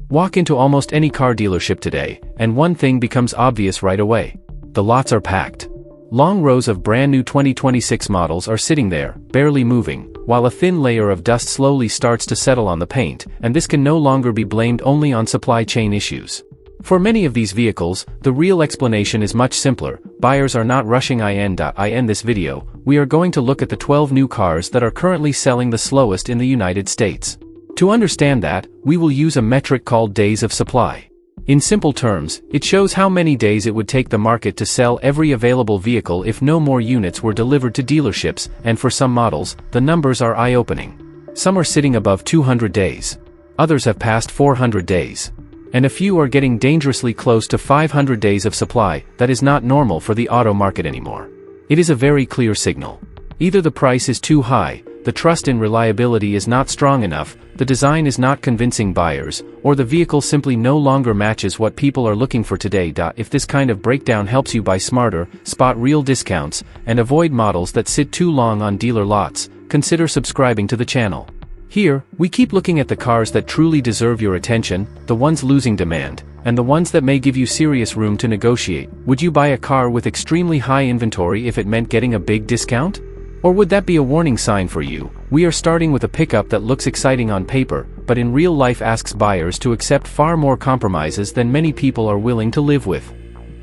Walk into almost any car dealership today, and one thing becomes obvious right away. The lots are packed. Long rows of brand new 2026 models are sitting there, barely moving, while a thin layer of dust slowly starts to settle on the paint, and this can no longer be blamed only on supply chain issues. For many of these vehicles, the real explanation is much simpler. Buyers are not rushing in this video. We are going to look at the 12 new cars that are currently selling the slowest in the United States. To understand that, we will use a metric called days of supply. In simple terms, it shows how many days it would take the market to sell every available vehicle if no more units were delivered to dealerships, and for some models, the numbers are eye-opening. Some are sitting above 200 days. Others have passed 400 days. And a few are getting dangerously close to 500 days of supply. That is not normal for the auto market anymore. It is a very clear signal. Either the price is too high, the trust and reliability is not strong enough, the design is not convincing buyers, or the vehicle simply no longer matches what people are looking for today. If this kind of breakdown helps you buy smarter, spot real discounts, and avoid models that sit too long on dealer lots, consider subscribing to the channel. Here, we keep looking at the cars that truly deserve your attention, the ones losing demand, and the ones that may give you serious room to negotiate. Would you buy a car with extremely high inventory if it meant getting a big discount? Or would that be a warning sign for you? We are starting with a pickup that looks exciting on paper, but in real life asks buyers to accept far more compromises than many people are willing to live with.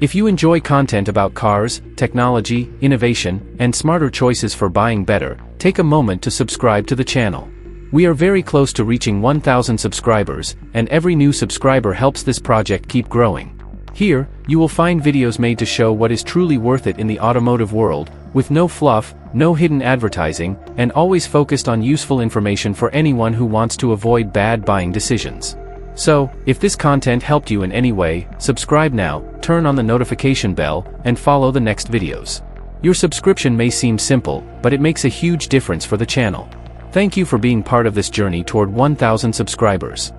If you enjoy content about cars, technology, innovation, and smarter choices for buying better, take a moment to subscribe to the channel. We are very close to reaching 1,000 subscribers, and every new subscriber helps this project keep growing. Here, you will find videos made to show what is truly worth it in the automotive world, with no fluff, no hidden advertising, and always focused on useful information for anyone who wants to avoid bad buying decisions. So, if this content helped you in any way, subscribe now, turn on the notification bell, and follow the next videos. Your subscription may seem simple, but it makes a huge difference for the channel. Thank you for being part of this journey toward 1,000 subscribers.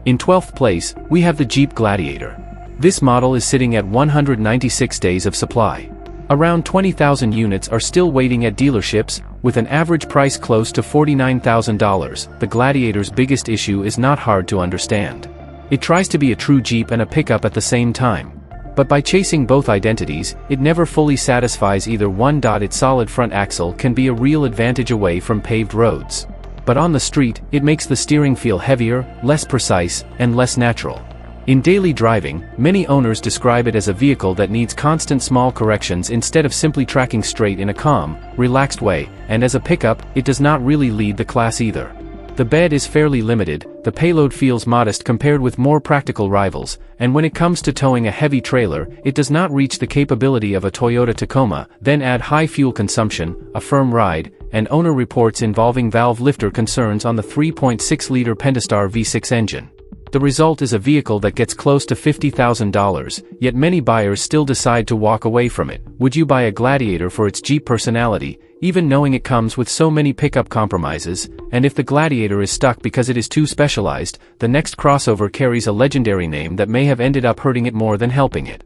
In 12th place, we have the Jeep Gladiator. This model is sitting at 196 days of supply. Around 20,000 units are still waiting at dealerships, with an average price close to $49,000. The Gladiator's biggest issue is not hard to understand. It tries to be a true Jeep and a pickup at the same time. But by chasing both identities, it never fully satisfies either one. Its solid front axle can be a real advantage away from paved roads. But on the street, it makes the steering feel heavier, less precise, and less natural. In daily driving, many owners describe it as a vehicle that needs constant small corrections instead of simply tracking straight in a calm, relaxed way, and as a pickup, it does not really lead the class either. The bed is fairly limited, the payload feels modest compared with more practical rivals, and when it comes to towing a heavy trailer, it does not reach the capability of a Toyota Tacoma. Then add high fuel consumption, a firm ride, and owner reports involving valve lifter concerns on the 3.6-liter Pentastar V6 engine. The result is a vehicle that gets close to $50,000, yet many buyers still decide to walk away from it. Would you buy a Gladiator for its Jeep personality, even knowing it comes with so many pickup compromises? And if the Gladiator is stuck because it is too specialized, the next crossover carries a legendary name that may have ended up hurting it more than helping it.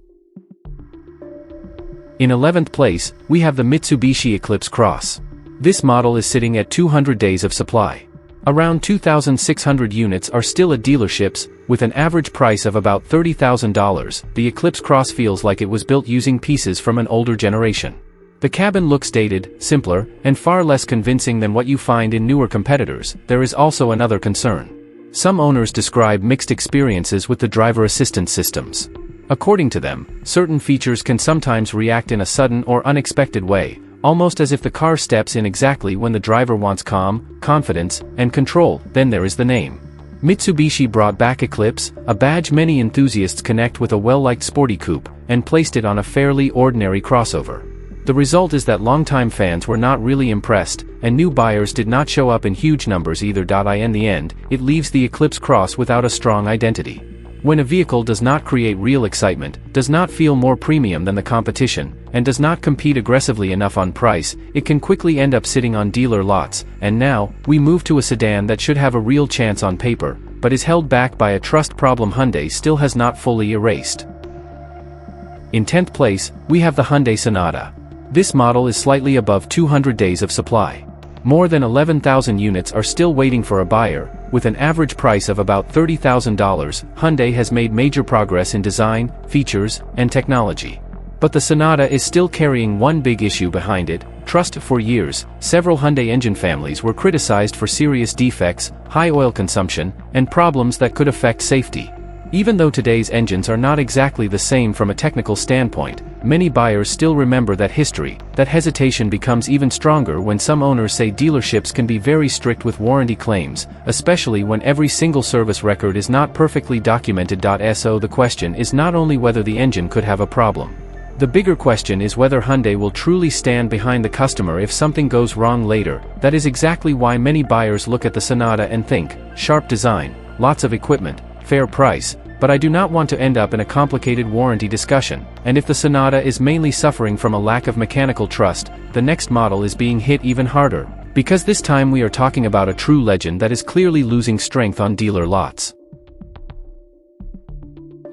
In 11th place, we have the Mitsubishi Eclipse Cross. This model is sitting at 200 days of supply. Around 2,600 units are still at dealerships, with an average price of about $30,000. The Eclipse Cross feels like it was built using pieces from an older generation. The cabin looks dated, simpler, and far less convincing than what you find in newer competitors. There is also another concern. Some owners describe mixed experiences with the driver assistance systems. According to them, certain features can sometimes react in a sudden or unexpected way, almost as if the car steps in exactly when the driver wants calm, confidence, and control. Then there is the name. Mitsubishi brought back Eclipse, a badge many enthusiasts connect with a well-liked sporty coupe, and placed it on a fairly ordinary crossover. The result is that longtime fans were not really impressed, and new buyers did not show up in huge numbers either. In the end, it leaves the Eclipse Cross without a strong identity. When a vehicle does not create real excitement, does not feel more premium than the competition, and does not compete aggressively enough on price, it can quickly end up sitting on dealer lots. And now, we move to a sedan that should have a real chance on paper, but is held back by a trust problem Hyundai still has not fully erased. In 10th place, we have the Hyundai Sonata. This model is slightly above 200 days of supply. More than 11,000 units are still waiting for a buyer, with an average price of about $30,000. Hyundai has made major progress in design, features, and technology. But the Sonata is still carrying one big issue behind it: trust. For years, several Hyundai engine families were criticized for serious defects, high oil consumption, and problems that could affect safety. Even though today's engines are not exactly the same from a technical standpoint, many buyers still remember that history. That hesitation becomes even stronger when some owners say dealerships can be very strict with warranty claims, especially when every single service record is not perfectly documented. So the question is not only whether the engine could have a problem. The bigger question is whether Hyundai will truly stand behind the customer if something goes wrong later. That is exactly why many buyers look at the Sonata and think, sharp design, lots of equipment, fair price, but I do not want to end up in a complicated warranty discussion. And if the Sonata is mainly suffering from a lack of mechanical trust, the next model is being hit even harder, because this time we are talking about a true legend that is clearly losing strength on dealer lots.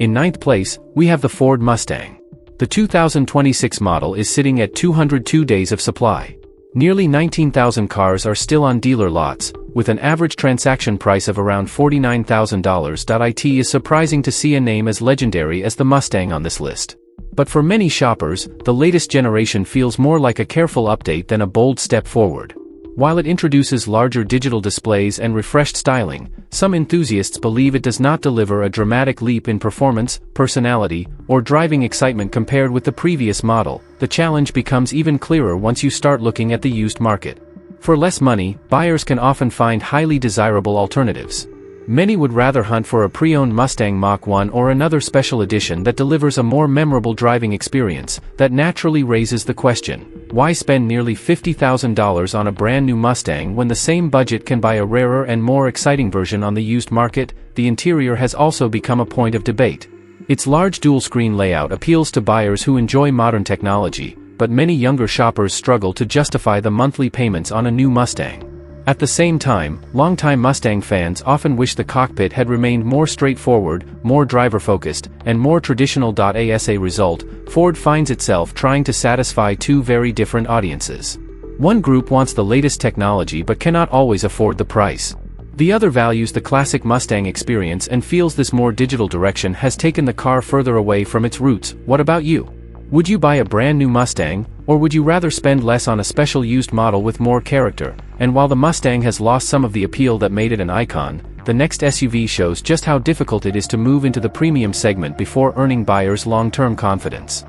In ninth place, we have the Ford Mustang. The 2026 model is sitting at 202 days of supply. Nearly 19,000 cars are still on dealer lots, with an average transaction price of around $49,000. It is surprising to see a name as legendary as the Mustang on this list. But for many shoppers, the latest generation feels more like a careful update than a bold step forward. While it introduces larger digital displays and refreshed styling, some enthusiasts believe it does not deliver a dramatic leap in performance, personality, or driving excitement compared with the previous model. The challenge becomes even clearer once you start looking at the used market. For less money, buyers can often find highly desirable alternatives. Many would rather hunt for a pre-owned Mustang Mach-1 or another special edition that delivers a more memorable driving experience. That naturally raises the question, why spend nearly $50,000 on a brand new Mustang when the same budget can buy a rarer and more exciting version on the used market? The interior has also become a point of debate. Its large dual-screen layout appeals to buyers who enjoy modern technology, but many younger shoppers struggle to justify the monthly payments on a new Mustang. At the same time, longtime Mustang fans often wish the cockpit had remained more straightforward, more driver-focused, and more traditional. As a result, Ford finds itself trying to satisfy two very different audiences. One group wants the latest technology but cannot always afford the price. The other values the classic Mustang experience and feels this more digital direction has taken the car further away from its roots. What about you? Would you buy a brand new Mustang, or would you rather spend less on a special used model with more character? And while the Mustang has lost some of the appeal that made it an icon, the next SUV shows just how difficult it is to move into the premium segment before earning buyers' long-term confidence.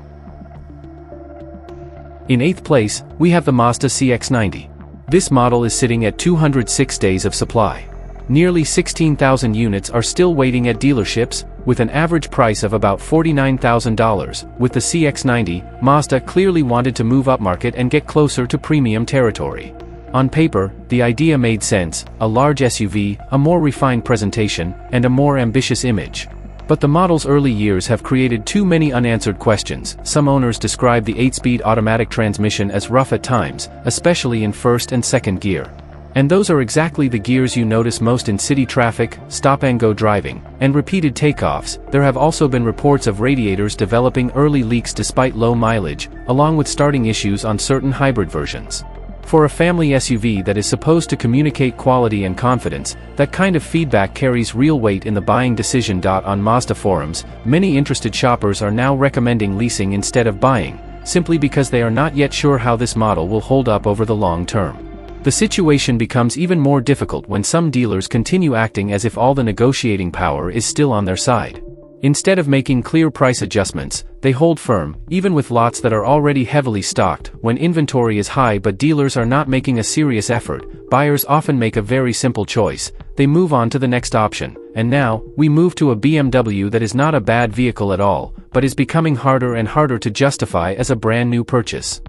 In eighth place, we have the Mazda CX-90. This model is sitting at 206 days of supply. Nearly 16,000 units are still waiting at dealerships, with an average price of about $49,000. With the CX-90, Mazda clearly wanted to move upmarket and get closer to premium territory. On paper, the idea made sense: a large SUV, a more refined presentation, and a more ambitious image. But the model's early years have created too many unanswered questions. Some owners describe the 8-speed automatic transmission as rough at times, especially in first and second gear. And those are exactly the gears you notice most in city traffic, stop-and-go driving, and repeated takeoffs. There have also been reports of radiators developing early leaks despite low mileage, along with starting issues on certain hybrid versions. For a family SUV that is supposed to communicate quality and confidence, that kind of feedback carries real weight in the buying decision. On Mazda forums, many interested shoppers are now recommending leasing instead of buying, simply because they are not yet sure how this model will hold up over the long term. The situation becomes even more difficult when some dealers continue acting as if all the negotiating power is still on their side. Instead of making clear price adjustments, they hold firm, even with lots that are already heavily stocked. When inventory is high but dealers are not making a serious effort, buyers often make a very simple choice: they move on to the next option. And now, we move to a BMW that is not a bad vehicle at all, but is becoming harder and harder to justify as a brand new purchase.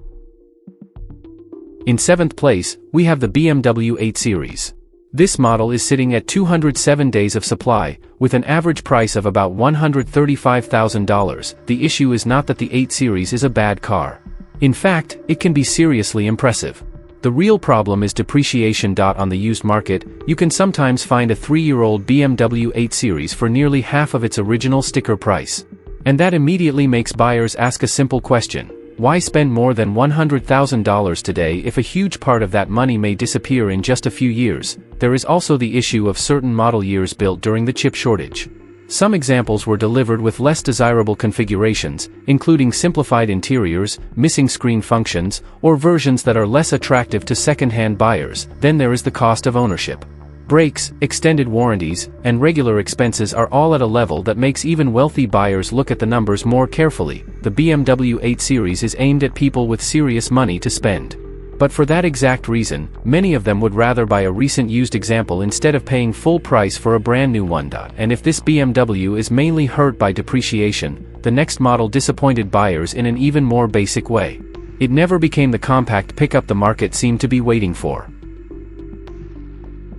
In seventh place, we have the BMW 8 Series. This model is sitting at 207 days of supply, with an average price of about $135,000. The issue is not that the 8 Series is a bad car. In fact, it can be seriously impressive. The real problem is depreciation. On the used market, you can sometimes find a 3-year-old BMW 8 Series for nearly half of its original sticker price. And that immediately makes buyers ask a simple question: Why spend more than $100,000 today if a huge part of that money may disappear in just a few years? There is also the issue of certain model years built during the chip shortage. Some examples were delivered with less desirable configurations, including simplified interiors, missing screen functions, or versions that are less attractive to second-hand buyers. Then there is the cost of ownership. Brakes, extended warranties, and regular expenses are all at a level that makes even wealthy buyers look at the numbers more carefully. The BMW 8 Series is aimed at people with serious money to spend. But for that exact reason, many of them would rather buy a recent used example instead of paying full price for a brand new one. And if this BMW is mainly hurt by depreciation, the next model disappointed buyers in an even more basic way. It never became the compact pickup the market seemed to be waiting for.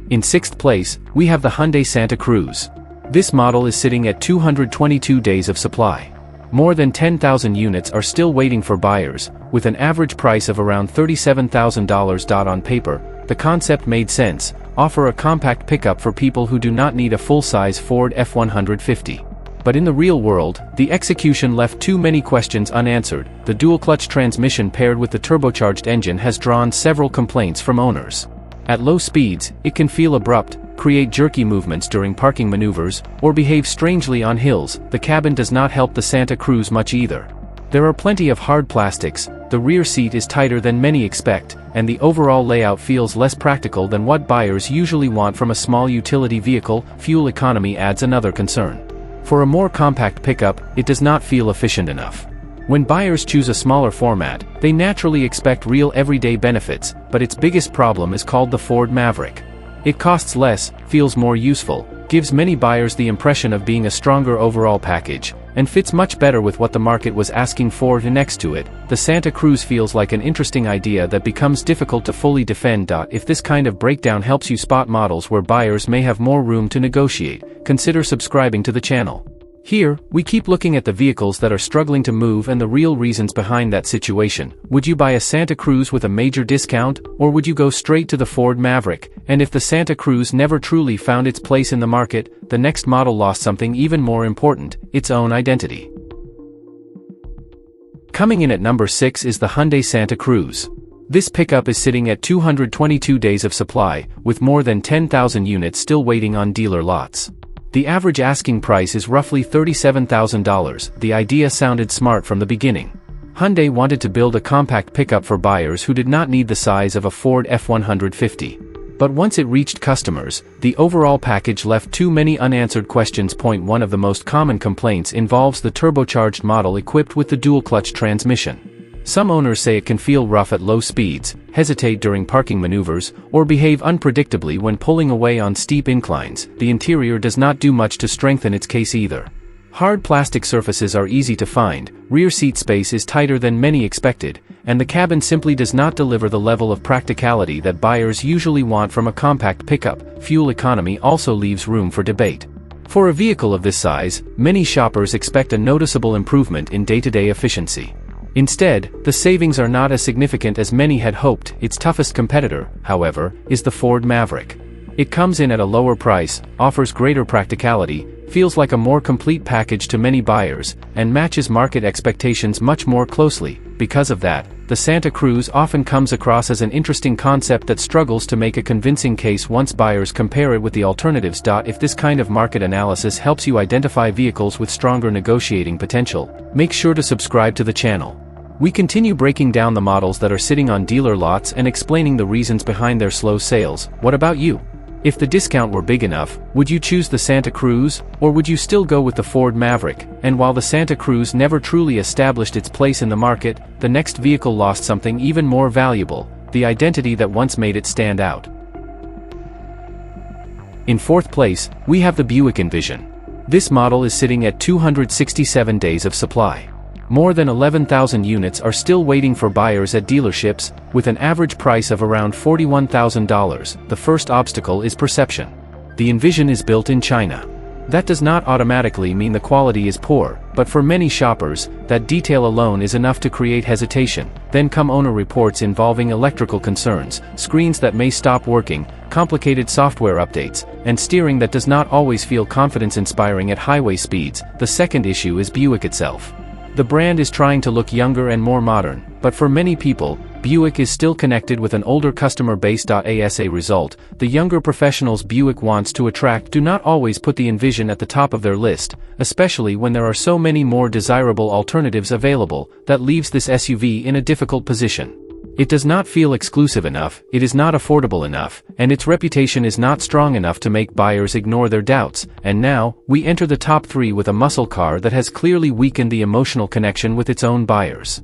In sixth place, we have the Hyundai Santa Cruz. This model is sitting at 222 days of supply. More than 10,000 units are still waiting for buyers, with an average price of around $37,000. On paper, the concept made sense: offer a compact pickup for people who do not need a full-size Ford F-150. But in the real world, the execution left too many questions unanswered. The dual-clutch transmission paired with the turbocharged engine has drawn several complaints from owners. At low speeds, it can feel abrupt, create jerky movements during parking maneuvers, or behave strangely on hills. The cabin does not help the Santa Cruz much either. There are plenty of hard plastics, the rear seat is tighter than many expect, and the overall layout feels less practical than what buyers usually want from a small utility vehicle. Fuel economy adds another concern. For a more compact pickup, it does not feel efficient enough. When buyers choose a smaller format, they naturally expect real everyday benefits, but its biggest problem is called the Ford Maverick. It costs less, feels more useful, gives many buyers the impression of being a stronger overall package, and fits much better with what the market was asking for. Next to it, the Santa Cruz feels like an interesting idea that becomes difficult to fully defend. If this kind of breakdown helps you spot models where buyers may have more room to negotiate, consider subscribing to the channel. Here, we keep looking at the vehicles that are struggling to move and the real reasons behind that situation. Would you buy a Santa Cruz with a major discount, or would you go straight to the Ford Maverick? And if the Santa Cruz never truly found its place in the market, the next model lost something even more important: its own identity. Coming in at number 6 is the Hyundai Santa Cruz. This pickup is sitting at 222 days of supply, with more than 10,000 units still waiting on dealer lots. The average asking price is roughly $37,000. The idea sounded smart from the beginning. Hyundai wanted to build a compact pickup for buyers who did not need the size of a Ford F-150. But once it reached customers, the overall package left too many unanswered questions. One of the most common complaints involves the turbocharged model equipped with the dual-clutch transmission. Some owners say it can feel rough at low speeds, hesitate during parking maneuvers, or behave unpredictably when pulling away on steep inclines. The interior does not do much to strengthen its case either. Hard plastic surfaces are easy to find, rear seat space is tighter than many expected, and the cabin simply does not deliver the level of practicality that buyers usually want from a compact pickup. Fuel economy also leaves room for debate. For a vehicle of this size, many shoppers expect a noticeable improvement in day-to-day efficiency. Instead, the savings are not as significant as many had hoped. Its toughest competitor, however, is the Ford Maverick. It comes in at a lower price, offers greater practicality, feels like a more complete package to many buyers, and matches market expectations much more closely. Because of that, the Santa Cruz often comes across as an interesting concept that struggles to make a convincing case once buyers compare it with the alternatives. If this kind of market analysis helps you identify vehicles with stronger negotiating potential, make sure to subscribe to the channel. We continue breaking down the models that are sitting on dealer lots and explaining the reasons behind their slow sales. What about you? If the discount were big enough, would you choose the Santa Cruz, or would you still go with the Ford Maverick? And while the Santa Cruz never truly established its place in the market, the next vehicle lost something even more valuable: the identity that once made it stand out. In fourth place, we have the Buick Envision. This model is sitting at 267 days of supply. More than 11,000 units are still waiting for buyers at dealerships, with an average price of around $41,000. The first obstacle is perception. The Envision is built in China. That does not automatically mean the quality is poor, but for many shoppers, that detail alone is enough to create hesitation. Then come owner reports involving electrical concerns, screens that may stop working, complicated software updates, and steering that does not always feel confidence-inspiring at highway speeds. The second issue is Buick itself. the brand is trying to look younger and more modern, but for many people, Buick is still connected with an older customer base. As a result, the younger professionals Buick wants to attract do not always put the Envision at the top of their list, especially when there are so many more desirable alternatives available. That leaves this SUV in a difficult position. It does not feel exclusive enough, it is not affordable enough, and its reputation is not strong enough to make buyers ignore their doubts. And now, we enter the top 3 with a muscle car that has clearly weakened the emotional connection with its own buyers.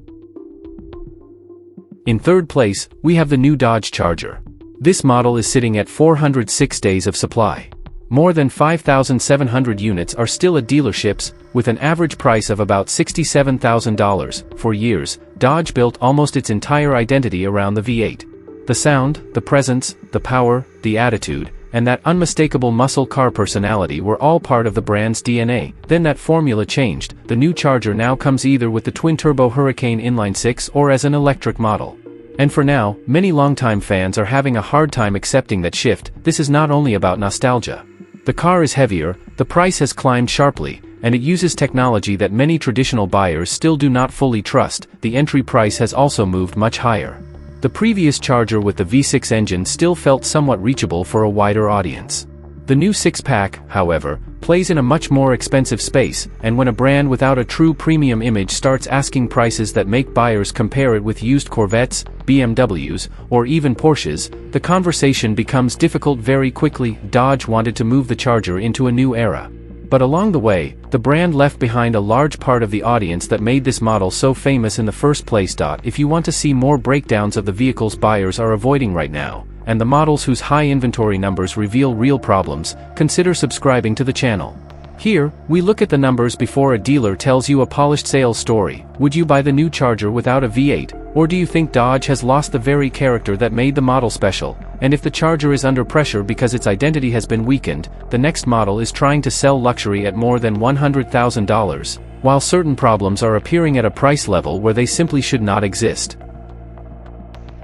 In third place, we have the new Dodge Charger. This model is sitting at 406 days of supply. More than 5,700 units are still at dealerships, with an average price of about $67,000. For years, Dodge built almost its entire identity around the V8. The sound, the presence, the power, the attitude, and that unmistakable muscle car personality were all part of the brand's DNA. Then that formula changed. The new Charger now comes either with the twin-turbo Hurricane inline-6 or as an electric model. And for now, many longtime fans are having a hard time accepting that shift. This is not only about nostalgia. The car is heavier, the price has climbed sharply, and it uses technology that many traditional buyers still do not fully trust. The entry price has also moved much higher. The previous Charger with the V6 engine still felt somewhat reachable for a wider audience. The new 6-pack, however, plays in a much more expensive space, and when a brand without a true premium image starts asking prices that make buyers compare it with used Corvettes, BMWs, or even Porsches, the conversation becomes difficult very quickly. Dodge wanted to move the Charger into a new era. But along the way, the brand left behind a large part of the audience that made this model so famous in the first place. If you want to see more breakdowns of the vehicles buyers are avoiding right now, and the models whose high inventory numbers reveal real problems, consider subscribing to the channel. Here, we look at the numbers before a dealer tells you a polished sales story. Would you buy the new Charger without a V8, or do you think Dodge has lost the very character that made the model special? And if the Charger is under pressure because its identity has been weakened, the next model is trying to sell luxury at more than $100,000, while certain problems are appearing at a price level where they simply should not exist.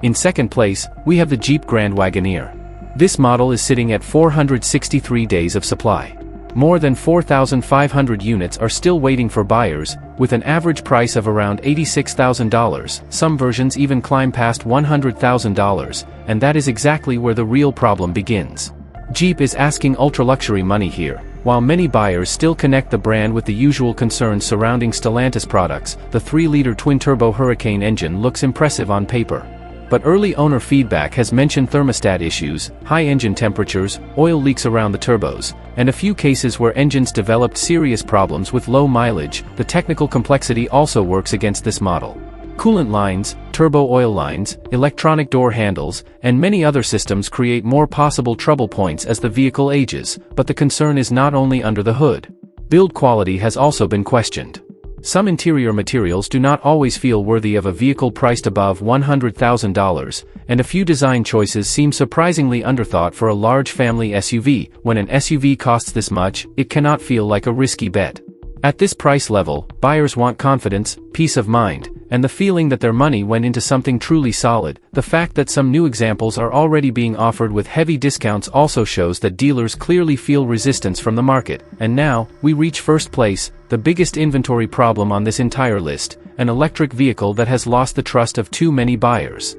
In second place, we have the Jeep Grand Wagoneer. This model is sitting at 463 days of supply. More than 4,500 units are still waiting for buyers, with an average price of around $86,000. Some versions even climb past $100,000, and that is exactly where the real problem begins. Jeep is asking ultra-luxury money here. While many buyers still connect the brand with the usual concerns surrounding Stellantis products, the 3-liter twin-turbo Hurricane engine looks impressive on paper. But early owner feedback has mentioned thermostat issues, high engine temperatures, oil leaks around the turbos, and a few cases where engines developed serious problems with low mileage. The technical complexity also works against this model. Coolant lines, turbo oil lines, electronic door handles, and many other systems create more possible trouble points as the vehicle ages, but the concern is not only under the hood. Build quality has also been questioned. Some interior materials do not always feel worthy of a vehicle priced above $100,000, and a few design choices seem surprisingly underthought for a large family SUV. When an SUV costs this much, it cannot feel like a risky bet. At this price level, buyers want confidence, peace of mind, and the feeling that their money went into something truly solid. The fact that some new examples are already being offered with heavy discounts also shows that dealers clearly feel resistance from the market. And now, we reach first place, the biggest inventory problem on this entire list, an electric vehicle that has lost the trust of too many buyers.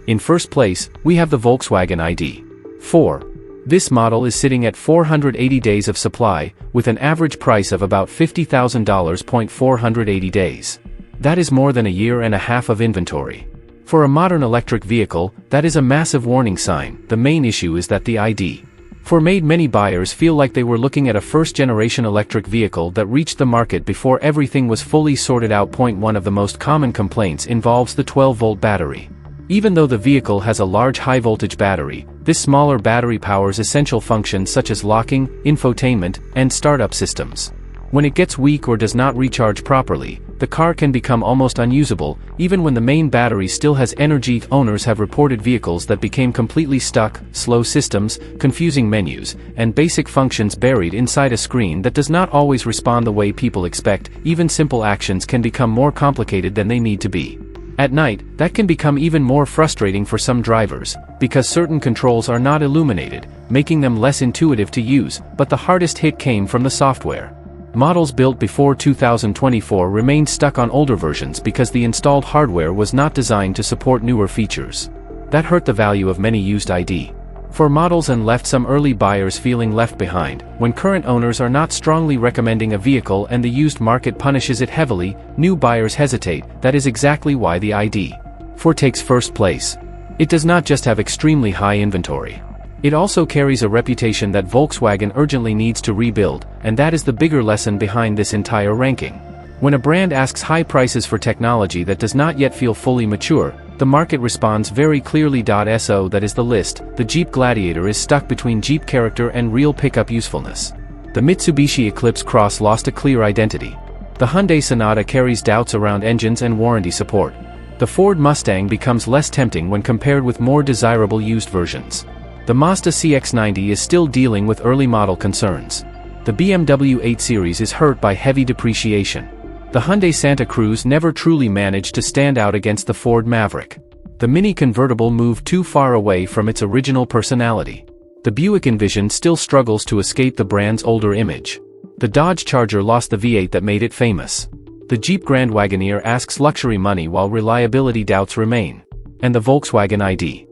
In first place, we have the Volkswagen ID.4. This model is sitting at 480 days of supply, with an average price of about $50,000. 480 days. That is more than a year and a half of inventory. For a modern electric vehicle, that is a massive warning sign. The main issue is that the ID.4 made many buyers feel like they were looking at a first-generation electric vehicle that reached the market before everything was fully sorted out. One of the most common complaints involves the 12-volt battery. Even though the vehicle has a large high-voltage battery, this smaller battery powers essential functions such as locking, infotainment, and startup systems. When it gets weak or does not recharge properly, the car can become almost unusable, even when the main battery still has energy. Owners have reported vehicles that became completely stuck, slow systems, confusing menus, and basic functions buried inside a screen that does not always respond the way people expect. Even simple actions can become more complicated than they need to be. At night, that can become even more frustrating for some drivers, because certain controls are not illuminated, making them less intuitive to use. But the hardest hit came from the software. Models built before 2024 remained stuck on older versions because the installed hardware was not designed to support newer features. That hurt the value of many used ID.4 models and left some early buyers feeling left behind. When current owners are not strongly recommending a vehicle and the used market punishes it heavily, new buyers hesitate. That is exactly why the ID.4 takes first place. It does not just have extremely high inventory. It also carries a reputation that Volkswagen urgently needs to rebuild, and that is the bigger lesson behind this entire ranking. When a brand asks high prices for technology that does not yet feel fully mature, the market responds very clearly. So that is the list. The Jeep Gladiator is stuck between Jeep character and real pickup usefulness. The Mitsubishi Eclipse Cross lost a clear identity. The Hyundai Sonata carries doubts around engines and warranty support. The Ford Mustang becomes less tempting when compared with more desirable used versions. The Mazda CX-90 is still dealing with early model concerns. The BMW 8 Series is hurt by heavy depreciation. The Hyundai Santa Cruz never truly managed to stand out against the Ford Maverick. The Mini convertible moved too far away from its original personality. The Buick Envision still struggles to escape the brand's older image. The Dodge Charger lost the V8 that made it famous. The Jeep Grand Wagoneer asks luxury money while reliability doubts remain. And the Volkswagen ID.4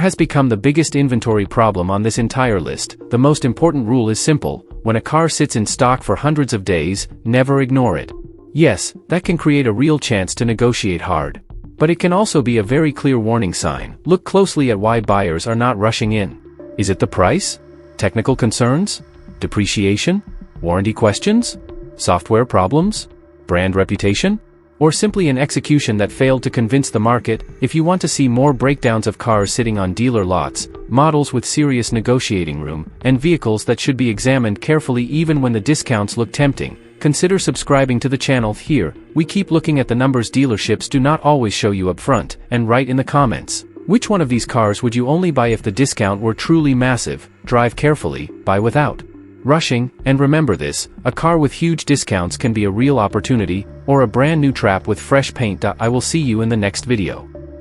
has become the biggest inventory problem on this entire list. The most important rule is simple: when a car sits in stock for hundreds of days, never ignore it. Yes, that can create a real chance to negotiate hard. But it can also be a very clear warning sign. Look closely at why buyers are not rushing in. Is it the price? Technical concerns? Depreciation? Warranty questions? Software problems? Brand reputation? Or simply an execution that failed to convince the market? If you want to see more breakdowns of cars sitting on dealer lots, models with serious negotiating room, and vehicles that should be examined carefully even when the discounts look tempting, consider subscribing to the channel. Here, we keep looking at the numbers dealerships do not always show you up front, and write in the comments, which one of these cars would you only buy if the discount were truly massive? Drive carefully, buy without rushing, and remember this: a car with huge discounts can be a real opportunity, or a brand new trap with fresh paint. I will see you in the next video.